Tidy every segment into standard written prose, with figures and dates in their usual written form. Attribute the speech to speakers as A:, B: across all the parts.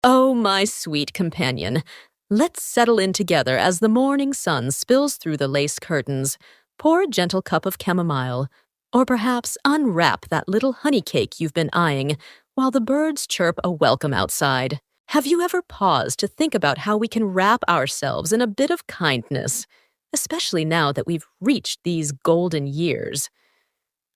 A: Oh, my sweet companion, let's settle in together as the morning sun spills through the lace curtains. Pour a gentle cup of chamomile, or perhaps unwrap that little honey cake you've been eyeing while the birds chirp a welcome outside. Have you ever paused to think about how we can wrap ourselves in a bit of kindness, especially now that we've reached these golden years?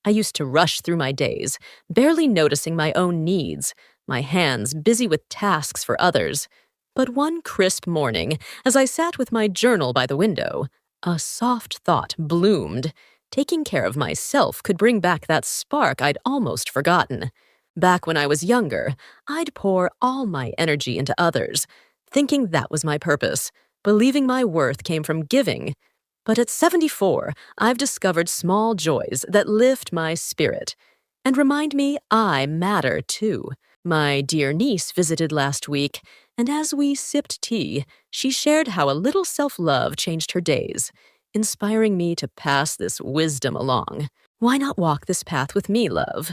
A: I used to rush through my days, barely noticing my own needs, my hands busy with tasks for others. But one crisp morning, as I sat with my journal by the window, a soft thought bloomed. Taking care of myself could bring back that spark I'd almost forgotten. Back when I was younger, I'd pour all my energy into others, thinking that was my purpose, believing my worth came from giving. But at 74, I've discovered small joys that lift my spirit and remind me I matter too. My dear niece visited last week, and as we sipped tea, she shared how a little self-love changed her days, inspiring me to pass this wisdom along. Why not walk this path with me, love?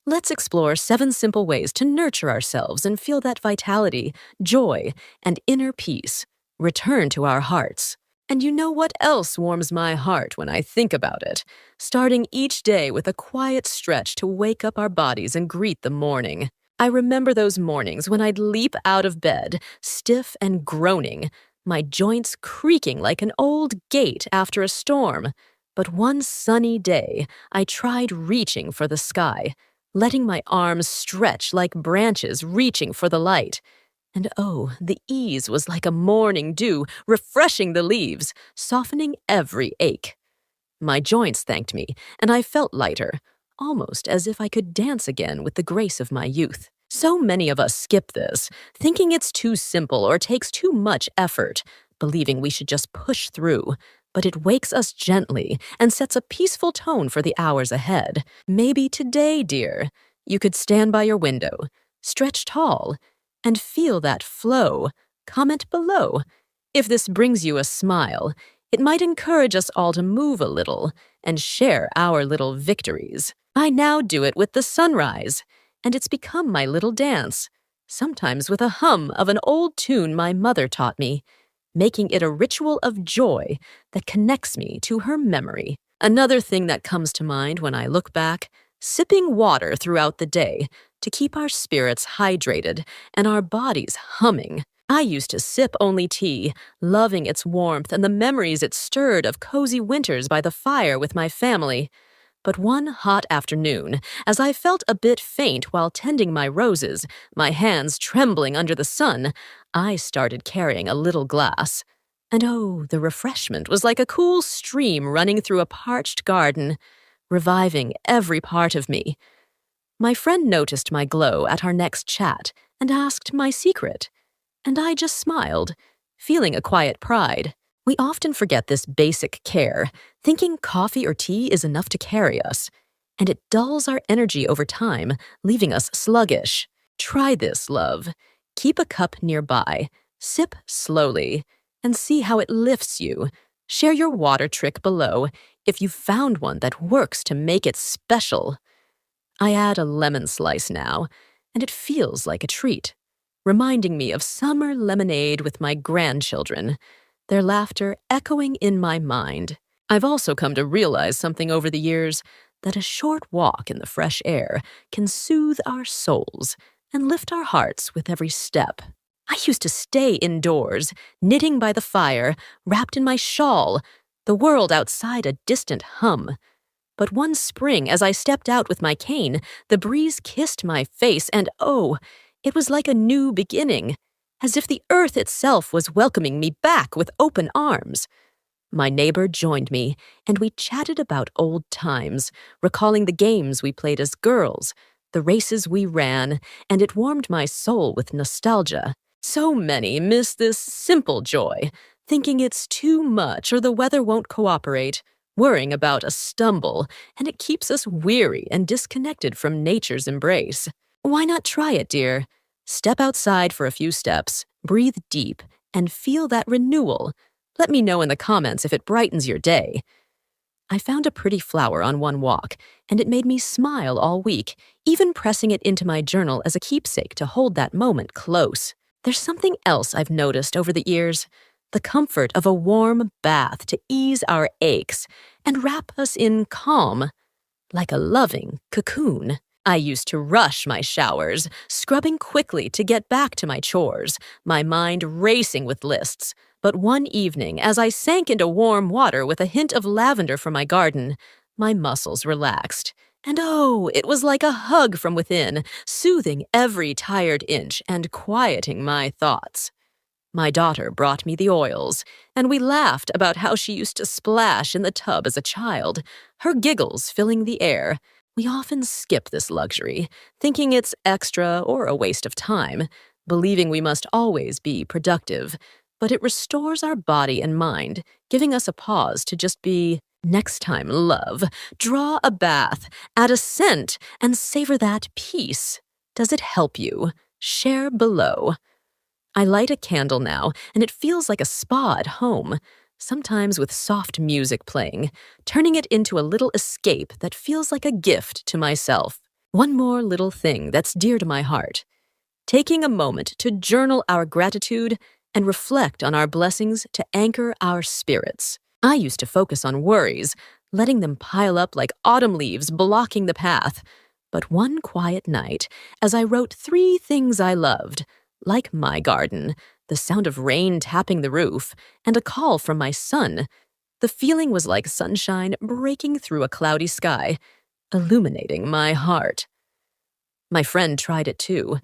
A: Let's explore 7 simple ways to nurture ourselves and feel that vitality, joy, and inner peace return to our hearts. And you know what else warms my heart when I think about it? Starting each day with a quiet stretch to wake up our bodies and greet the morning. I remember those mornings when I'd leap out of bed, stiff and groaning, my joints creaking like an old gate after a storm. But one sunny day, I tried reaching for the sky, letting my arms stretch like branches reaching for the light. And oh, the ease was like a morning dew, refreshing the leaves, softening every ache. My joints thanked me, and I felt lighter, almost as if I could dance again with the grace of my youth. So many of us skip this, thinking it's too simple or takes too much effort, believing we should just push through. But it wakes us gently and sets a peaceful tone for the hours ahead. Maybe today, dear, you could stand by your window, stretch tall, and feel that flow. Comment below. If this brings you a smile, it might encourage us all to move a little and share our little victories. I now do it with the sunrise, and it's become my little dance, sometimes with a hum of an old tune my mother taught me, making it a ritual of joy that connects me to her memory. Another thing that comes to mind when I look back, sipping water throughout the day to keep our spirits hydrated and our bodies humming. I used to sip only tea, loving its warmth and the memories it stirred of cozy winters by the fire with my family. But one hot afternoon, as I felt a bit faint while tending my roses, my hands trembling under the sun, I started carrying a little glass. And oh, the refreshment was like a cool stream running through a parched garden, reviving every part of me. My friend noticed my glow at our next chat and asked my secret, and I just smiled, feeling a quiet pride. We often forget this basic care, thinking coffee or tea is enough to carry us, and it dulls our energy over time, leaving us sluggish. Try this, love. Keep a cup nearby, sip slowly, and see how it lifts you. Share your water trick below if you've found one that works to make it special. I add a lemon slice now, and it feels like a treat, reminding me of summer lemonade with my grandchildren, their laughter echoing in my mind. I've also come to realize something over the years, that a short walk in the fresh air can soothe our souls and lift our hearts with every step. I used to stay indoors, knitting by the fire, wrapped in my shawl, the world outside a distant hum. But one spring, as I stepped out with my cane, the breeze kissed my face, and oh, it was like a new beginning, as if the earth itself was welcoming me back with open arms. My neighbor joined me, and we chatted about old times, recalling the games we played as girls, the races we ran, and it warmed my soul with nostalgia. So many miss this simple joy, thinking it's too much or the weather won't cooperate, worrying about a stumble, and it keeps us weary and disconnected from nature's embrace. Why not try it, dear? Step outside for a few steps, breathe deep, and feel that renewal. Let me know in the comments if it brightens your day. I found a pretty flower on one walk, and it made me smile all week, even pressing it into my journal as a keepsake to hold that moment close. There's something else I've noticed over the years: the comfort of a warm bath to ease our aches and wrap us in calm, like a loving cocoon. I used to rush my showers, scrubbing quickly to get back to my chores, my mind racing with lists. But one evening, as I sank into warm water with a hint of lavender from my garden, my muscles relaxed. And oh, it was like a hug from within, soothing every tired inch and quieting my thoughts. My daughter brought me the oils, and we laughed about how she used to splash in the tub as a child, her giggles filling the air. We often skip this luxury, thinking it's extra or a waste of time, believing we must always be productive. But it restores our body and mind, giving us a pause to just be. Next time, love, draw a bath, add a scent, and savor that peace. Does it help you? Share below. I light a candle now, and it feels like a spa at home, sometimes with soft music playing, turning it into a little escape that feels like a gift to myself. One more little thing that's dear to my heart: taking a moment to journal our gratitude and reflect on our blessings to anchor our spirits. I used to focus on worries, letting them pile up like autumn leaves blocking the path. But one quiet night, as I wrote 3 things I loved, like my garden, the sound of rain tapping the roof, and a call from my son, the feeling was like sunshine breaking through a cloudy sky, illuminating my heart. My friend tried it too,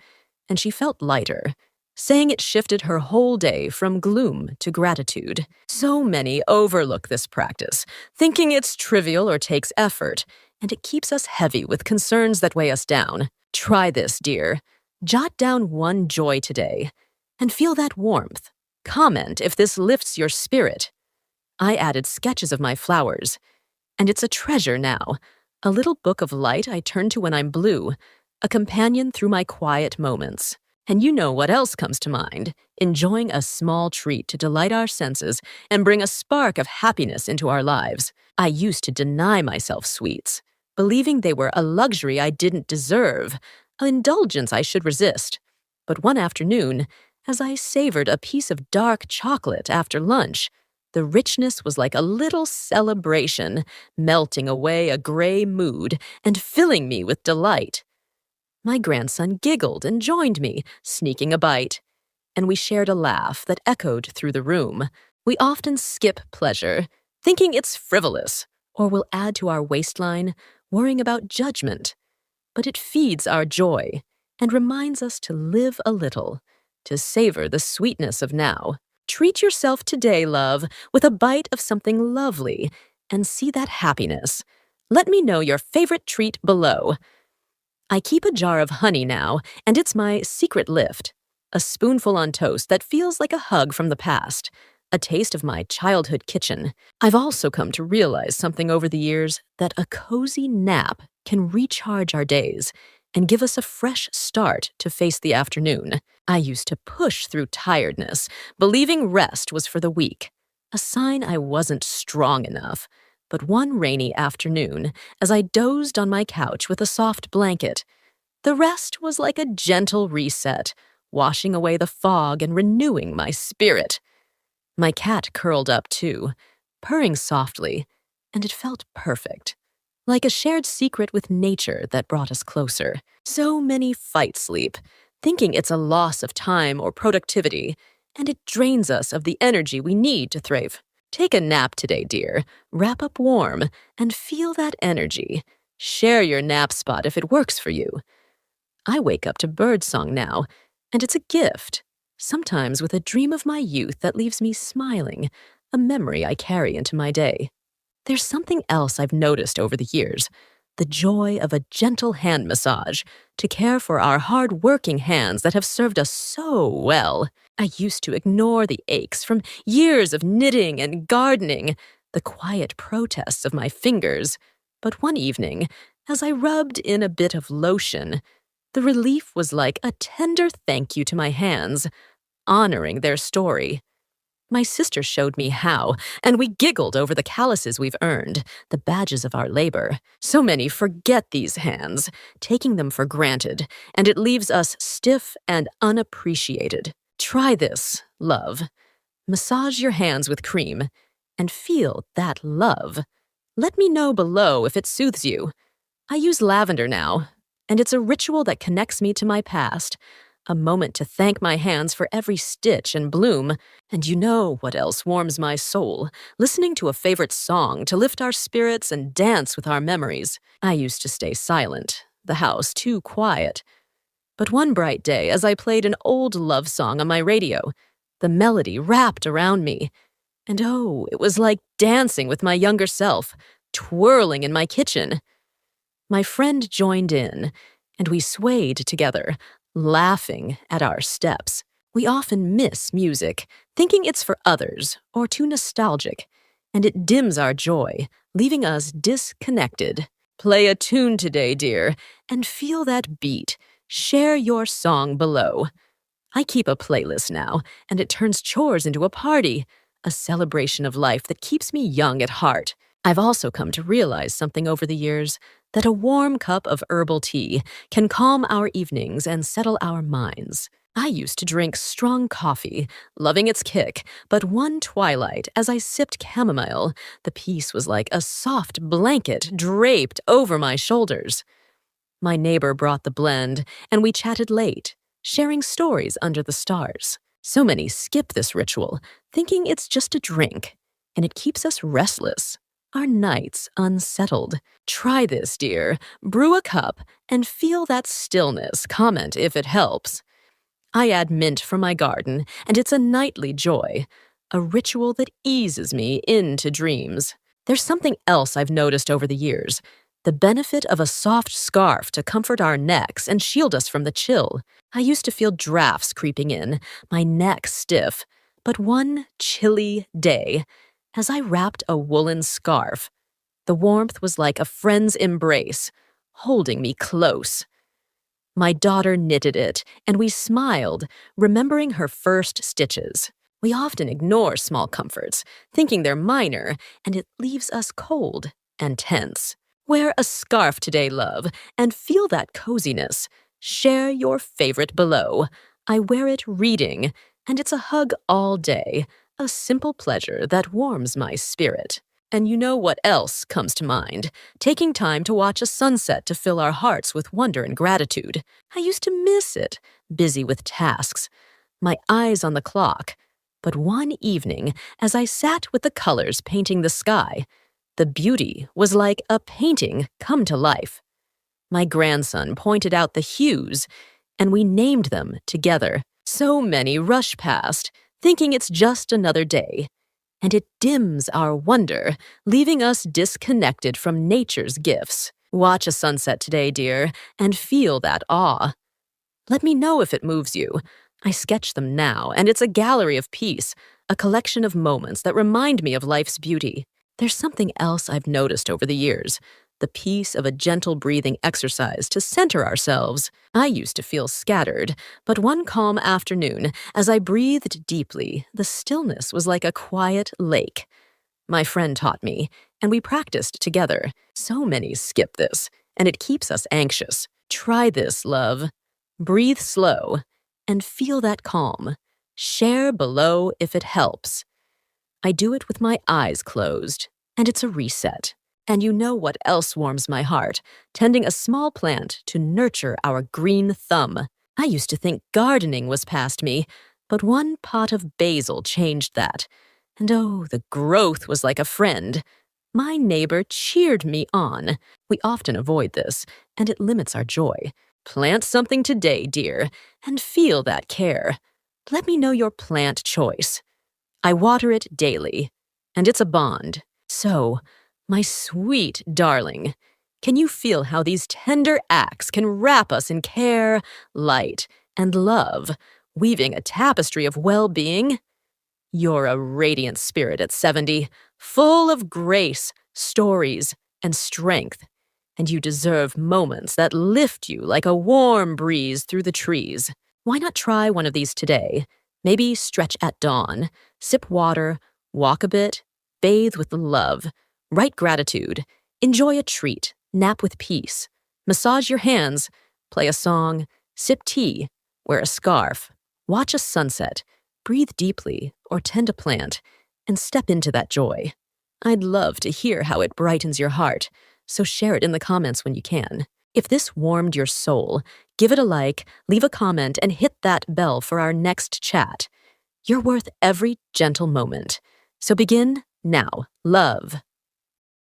A: and she felt lighter, saying it shifted her whole day from gloom to gratitude. So many overlook this practice, thinking it's trivial or takes effort, and it keeps us heavy with concerns that weigh us down. Try this, dear. Jot down one joy today, and feel that warmth. Comment if this lifts your spirit. I added sketches of my flowers, and it's a treasure now. A little book of light I turn to when I'm blue, a companion through my quiet moments. And you know what else comes to mind: enjoying a small treat to delight our senses and bring a spark of happiness into our lives. I used to deny myself sweets, believing they were a luxury I didn't deserve, an indulgence I should resist. But one afternoon, as I savored a piece of dark chocolate after lunch, the richness was like a little celebration, melting away a gray mood and filling me with delight. My grandson giggled and joined me, sneaking a bite, and we shared a laugh that echoed through the room. We often skip pleasure, thinking it's frivolous, or will add to our waistline, worrying about judgment. But it feeds our joy and reminds us to live a little, to savor the sweetness of now. Treat yourself today, love, with a bite of something lovely, and see that happiness. Let me know your favorite treat below. I keep a jar of honey now, and it's my secret lift. A spoonful on toast that feels like a hug from the past, a taste of my childhood kitchen. I've also come to realize something over the years: that a cozy nap can recharge our days and give us a fresh start to face the afternoon. I used to push through tiredness, believing rest was for the weak, a sign I wasn't strong enough. But one rainy afternoon, as I dozed on my couch with a soft blanket, the rest was like a gentle reset, washing away the fog and renewing my spirit. My cat curled up too, purring softly, and it felt perfect, like a shared secret with nature that brought us closer. So many fight sleep, thinking it's a loss of time or productivity, and it drains us of the energy we need to thrive. Take a nap today, dear. Wrap up warm and feel that energy. Share your nap spot if it works for you. I wake up to birdsong now, and it's a gift, sometimes with a dream of my youth that leaves me smiling, a memory I carry into my day. There's something else I've noticed over the years: the joy of a gentle hand massage to care for our hard-working hands that have served us so well. I used to ignore the aches from years of knitting and gardening, the quiet protests of my fingers. But one evening, as I rubbed in a bit of lotion, the relief was like a tender thank you to my hands, honoring their story. My sister showed me how, and we giggled over the calluses we've earned, the badges of our labor. So many forget these hands, taking them for granted, and it leaves us stiff and unappreciated. Try this, love. Massage your hands with cream and feel that love. Let me know below if it soothes you. I use lavender now, and it's a ritual that connects me to my past, a moment to thank my hands for every stitch and bloom. And you know what else warms my soul? Listening to a favorite song to lift our spirits and dance with our memories. I used to stay silent, the house too quiet. But one bright day, as I played an old love song on my radio, the melody wrapped around me. And oh, it was like dancing with my younger self, twirling in my kitchen. My friend joined in, and we swayed together, laughing at our steps. We often miss music, thinking it's for others or too nostalgic, and it dims our joy, leaving us disconnected. Play a tune today, dear, and feel that beat. Share your song below. I keep a playlist now, and it turns chores into a party, a celebration of life that keeps me young at heart. I've also come to realize something over the years, that a warm cup of herbal tea can calm our evenings and settle our minds. I used to drink strong coffee, loving its kick, but one twilight, as I sipped chamomile, the peace was like a soft blanket draped over my shoulders. My neighbor brought the blend, and we chatted late, sharing stories under the stars. So many skip this ritual, thinking it's just a drink, and it keeps us restless, our nights unsettled. Try this, dear. Brew a cup and feel that stillness. Comment if it helps. I add mint from my garden, and it's a nightly joy, a ritual that eases me into dreams. There's something else I've noticed over the years, the benefit of a soft scarf to comfort our necks and shield us from the chill. I used to feel drafts creeping in, my neck stiff, but one chilly day, as I wrapped a woolen scarf, the warmth was like a friend's embrace, holding me close. My daughter knitted it, and we smiled, remembering her first stitches. We often ignore small comforts, thinking they're minor, and it leaves us cold and tense. Wear a scarf today, love, and feel that coziness. Share your favorite below. I wear it reading, and it's a hug all day, a simple pleasure that warms my spirit. And you know what else comes to mind? Taking time to watch a sunset to fill our hearts with wonder and gratitude. I used to miss it, busy with tasks, my eyes on the clock. But one evening, as I sat with the colors painting the sky, the beauty was like a painting come to life. My grandson pointed out the hues, and we named them together. So many rush past, thinking it's just another day. And it dims our wonder, leaving us disconnected from nature's gifts. Watch a sunset today, dear, and feel that awe. Let me know if it moves you. I sketch them now, and it's a gallery of peace, a collection of moments that remind me of life's beauty. There's something else I've noticed over the years, the peace of a gentle breathing exercise to center ourselves. I used to feel scattered, but one calm afternoon, as I breathed deeply, the stillness was like a quiet lake. My friend taught me, and we practiced together. So many skip this, and it keeps us anxious. Try this, love. Breathe slow, and feel that calm. Share below if it helps. I do it with my eyes closed, and it's a reset. And you know what else warms my heart? Tending a small plant to nurture our green thumb. I used to think gardening was past me, but one pot of basil changed that. And oh, the growth was like a friend. My neighbor cheered me on. We often avoid this, and it limits our joy. Plant something today, dear, and feel that care. Let me know your plant choice. I water it daily, and it's a bond. So, my sweet darling, can you feel how these tender acts can wrap us in care, light, and love, weaving a tapestry of well-being? You're a radiant spirit at 70, full of grace, stories, and strength, and you deserve moments that lift you like a warm breeze through the trees. Why not try one of these today? Maybe stretch at dawn, sip water, walk a bit, bathe with love, write gratitude, enjoy a treat, nap with peace, massage your hands, play a song, sip tea, wear a scarf, Watch a sunset, breathe deeply, or tend a plant, and step into that joy. I'd love to hear how it brightens your heart, so share it in the comments when you can. If this warmed your soul, give it a like, leave a comment, and hit that bell for our next chat. You're worth every gentle moment. So begin now. Love.